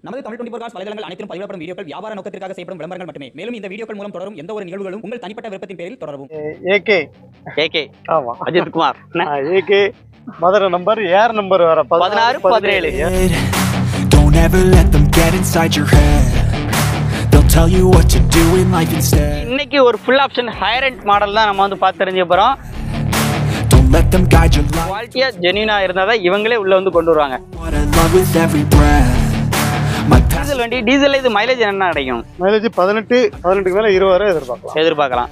நமது தமிழ் 24 காஸ் வலைதளங்கள் அனைத்தும் பதிவிடப்படும் வீடியோக்கள் வியாபார நோக்கத்திற்காக செய்யப்படும் விளம்பரங்கள் மட்டுமே. மேலும் இந்த வீடியோக்கள் மூலம் தொடரும் எந்த ஒரு நிகழ்வுகளும் உங்கள் தனிப்பட்ட விருப்பத்தின் பேரில் தொடரவும். ஏகே ஆமா அஜித் குமார் ஏகே மதுரை நம்பர் ஏர் நம்பர் வர 16 17. Don't ever let them get inside your head. They'll tell you what to do in life instead. இன்னைக்கு ஒரு full option higher end model தான் நம்ம வந்து பார்த்து தெரிஞ்சுக்க போறோம். Don't let them guide your life. குவாலிட்டியா ஜென்யூனா இருந்தா இவங்களே உள்ள வந்து கொண்டு வருவாங்க. What I love with every breath. Diesel வண்டி டீசல்ல இது மைலேஜ் என்ன கிடைக்கும்? மைலேஜ் 18 மேல 20 வரை எதிர்பார்க்கலாம்.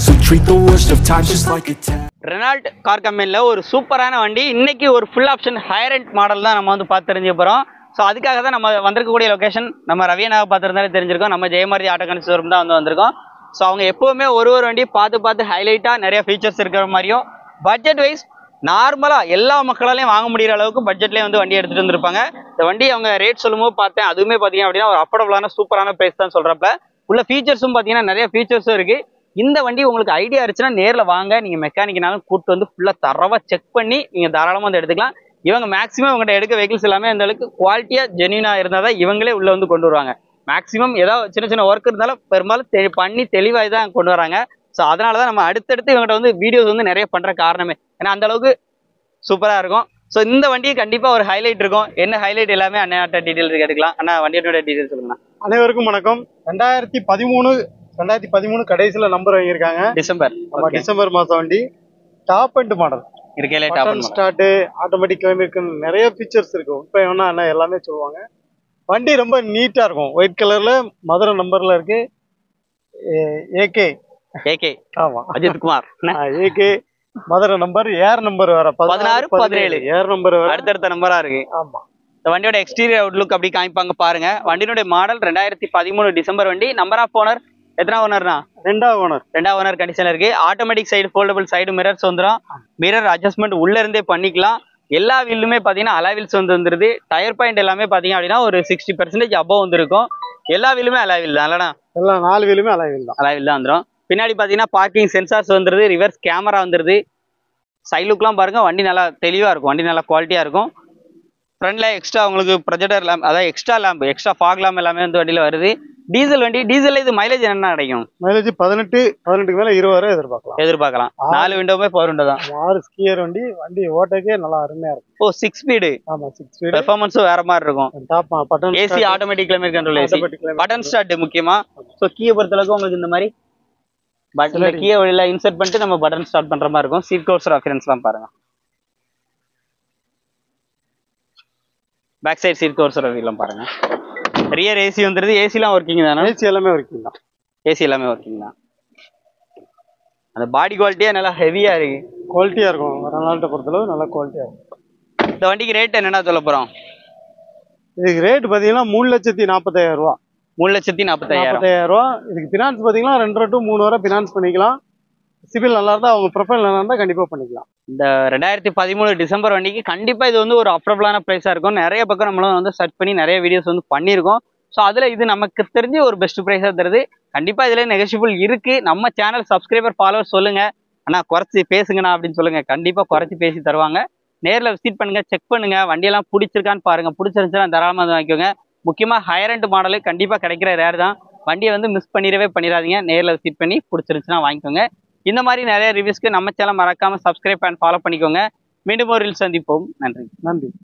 So treat the worst of times just like a test. Renault car கம்பெனில ஒரு சூப்பரான வண்டி. இன்னைக்கு ஒரு full option higher end model தான் நம்ம வந்து பார்த்து தெரிஞ்சுக்க போறோம். ஸோ அதுக்காக தான் நம்ம வந்திருக்கக்கூடிய லொகேஷன் நம்ம ரவியனாவை பார்த்துருந்தாலே தெரிஞ்சிருக்கோம். நம்ம ஜெயமாரதி ஆட்டோ கன்ஸ் ஷோரூம் தான் வந்திருக்கோம். ஸோ அவங்க எப்போவுமே ஒரு வண்டி பார்த்து ஹைலைட்டாக நிறைய ஃபீச்சர்ஸ் இருக்கிற மாதிரியும் பட்ஜெட் வைஸ் நார்மலாக எல்லா மக்களாலையும் வாங்க முடிகிற அளவுக்கு பட்ஜெட்லேயே வந்து வண்டி எடுத்துகிட்டு வந்திருப்பாங்க. இந்த வண்டி அவங்க ரேட் சொல்லும்போது பார்த்தேன், அதுவுமே பார்த்தீங்க அப்படின்னா ஒரு அஃபோர்டபுளான சூப்பரான ப்ரைஸ் தான் சொல்கிறப்ப உள்ள ஃபீச்சர்ஸும் பார்த்தீங்கன்னா நிறைய ஃபீச்சர்ஸும் இருக்குது. இந்த வண்டி உங்களுக்கு ஐடியா இருந்துச்சுன்னா நேரில் வாங்க, நீங்கள் மெக்கானிக்னாலும் கூப்பிட்டு வந்து ஃபுல்லாக தரவாக செக் பண்ணி நீங்கள் தாராளமாக வந்து எடுத்துக்கலாம். இவங்க மேக்ஸிமம் இவங்கள்ட்ட எடுக்க வெஹிக்கிள்ஸ் எல்லாமே அந்த அளவுக்கு குவாலிட்டியாக ஜென்யூனாக இருந்தால் தான் இவங்களே உள்ளே வந்து கொண்டு வருவாங்க. மேக்ஸிமம் ஏதாவது சின்ன ஒர்க் இருந்தாலும் பெரும்பாலும் பண்ணி தெளிவாக தான் கொண்டு வராங்க. ஸோ அதனால தான் நம்ம அடுத்தடுத்து இவங்கள்ட்ட வந்து வீடியோஸ் வந்து நிறைய பண்ணுற காரணமே, ஏன்னா அந்த அளவுக்கு சூப்பராக இருக்கும். ஸோ இந்த வண்டி கண்டிப்பாக ஒரு ஹைலைட் இருக்கும். என்ன ஹைலைட் எல்லாமே அண்ணாட்ட டீட்டெயில்ஸ் எடுக்கலாம். அண்ணா வண்டியோட டீட்டெயில்ஸ் சொல்லுங்கண்ணா. அனைவருக்கும் வணக்கம். 2013 கடைசியில் நம்பர் வாங்கியிருக்காங்க. டிசம்பர் மாதம் வண்டி. டாப் அண்ட் மாடல் இருக்கே, ஸ்டார்ட் ஆட்டோமேட்டிக் கிளைமேட் நிறைய ஃபீச்சர்ஸ் இருக்கும். இப்போ வேணா என்ன எல்லாமே சொல்லுவாங்க. வண்டி ரொம்ப நீட்டா இருக்கும். ஒயிட் கலர்ல மதுரை நம்பர்ல இருக்கு. ஏகே ஆமா அஜித் குமார் ஏகே மதுரை நம்பர் ஏர் நம்பர் வர 16 17 ஏர் நம்பர் அடுத்தடுத்த நம்பரா இருக்கு. ஆமா. இந்த வண்டியோட எக்ஸ்டீரியர் அவுட்லுக் அப்படி காமிப்பாங்க பாருங்க. வண்டியோட மாடல் 2013 டிசம்பர் வண்டி. நம்பர் ஆஃப் ஓனர் எத்தனை ஓனர்னா? ரெண்டாவது ஓனர் கண்டிஷன்ல இருக்கு. Automatic side foldable side mirrors வந்துடும். மிரர் அட்ஜஸ்ட்மெண்ட் உள்ள இருந்தே பண்ணிக்கலாம். எல்லா வீலுமே பாத்தீங்கன்னா அலாய் வீல்ஸ் வந்துருது. டயர் பாயிண்ட் எல்லாமே பாத்தீங்க அப்படின்னா ஒரு 60% அபவ் வந்துருக்கும். எல்லா வீலுமே அலாய் வீல் தான் இல்லனா? எல்லா 4 வீலுமே அலாய் வீல் தான் வந்துடும். பின்னாடி பாத்தீங்கன்னா பார்க்கிங் சென்சார்ஸ் வந்துருது. ரிவர்ஸ் கேமரா வந்துருது. சைட் லுக்லாம் பாருங்க, வண்டி நல்லா தெளிவா இருக்கும். வண்டி நல்லா குவாலிட்டியா இருக்கும். ஃப்ரண்ட்ல எக்ஸ்ட்ரா உங்களுக்கு ப்ரொஜெக்டர் லேம்ப், அதாவது extra lamp, extra fog lamp எல்லாமே வந்து வண்டியில வருது. டீசல் வண்டி. டீசல்ல இது மைலேஜ் என்ன கிடைக்கும்? மைலேஜ் 18 மேல 20 வரை எதிர்பார்க்கலாம். 4 விண்டோமே பவர் விண்டோ தான். 6 ஸ்கியர் வண்டி. வண்டி ஓட்டக்கே நல்லா அருமையா இருக்கும். ஓ 6 ஸ்பீடு. ஆமா 6 ஸ்பீடு. பெர்ஃபார்மன்ஸும் வேற மாதிரி இருக்கும். Top button AC automatic climate control AC. Button start முக்கியமா. சோ கீயை பொறுத்தளவுக்கு உங்களுக்கு இந்த மாதிரி பட்டன்ல கீயை வெளியில இன்சர்ட் பண்ணிட்டு நம்ம பட்டன் ஸ்டார்ட் பண்ற மாதிரி இருக்கும். சீட் கவர்ஸ் ரெஃபரன்ஸ்லாம் பாருங்க. பேக் சைடு சீட் கவர்ஸ் ரெஃபரன்ஸ்லாம் பாருங்க. ரியர் ஏசி வந்துருது. ஏசிலாம் ஒர்க்கிங் தானே? ஏசி எல்லாமே ஒர்க்கிங் தான். ஏசி எல்லாமே ஒர்க்கிங் தான். அந்த பாடி குவாலிட்டியா நல்லா ஹெவியா இருக்கு. குவாலிட்டியா இருக்கும். ரெனால்ட்டை பொறுத்தளவு நல்லா குவாலிட்டியா இருக்கும். இந்த வண்டிக்கு ரேட் என்னன்னா சொல்ல போறோம்? இதுக்கு ரேட் பாத்தீங்கன்னா 3,40,000 ரூபா. 3,40,000 ரூபா. இதுக்கு பினான்ஸ் பாத்தீங்கன்னா 2 to 3 வரை பினான்ஸ் பண்ணிக்கலாம். சிபில் நல்லா இருந்தா, அவங்க ப்ரொஃபைல் நல்லா இருந்தா கண்டிப்பா பண்ணிக்கலாம். இந்த 2013 டிசம்பர் வண்டிக்கு கண்டிப்பா இது வந்து ஒரு அஃபோர்டபுளான பிரைஸா இருக்கும். நிறைய பக்கம் நம்மளும் வந்து சர்ச் பண்ணி நிறைய வீடியோஸ் வந்து பண்ணியிருக்கோம். ஸோ அதுல இது நமக்கு தெரிஞ்சு ஒரு பெஸ்ட் பிரைஸா தருது. கண்டிப்பா இதுல நெகோஷியபிள் இருக்கு. நம்ம சேனல் சப்ஸ்கிரைபர் ஃபாலோவர் சொல்லுங்க, அண்ணா குறைச்சி பேசுங்கண்ணா அப்படின்னு சொல்லுங்க. கண்டிப்பா குறைச்சி பேசி தருவாங்க. நேரில் விசிட் பண்ணுங்க, செக் பண்ணுங்க, வண்டியெல்லாம் பிடிச்சிருக்கான்னு பாருங்க. பிடிச்சிருந்துச்சுன்னா தாராளமாக வந்து வாங்கிக்கோங்க. முக்கியமாக ஹையர் எண்ட் மாடலு கண்டிப்பாக கிடைக்கிற ரேர் தான். வண்டியை வந்து மிஸ் பண்ணிடாதீங்க. நேரில் விசிட் பண்ணி பிடிச்சிருந்துச்சுன்னா வாங்கிக்கோங்க. இந்த மாதிரி நிறைய ரிவ்யூஸ்க்கு நம்ம சேனல் மறக்காம சப்ஸ்கிரைப் அண்ட் ஃபாலோ பண்ணிக்கோங்க. மீண்டும் ஒரு சந்திப்போம். நன்றி.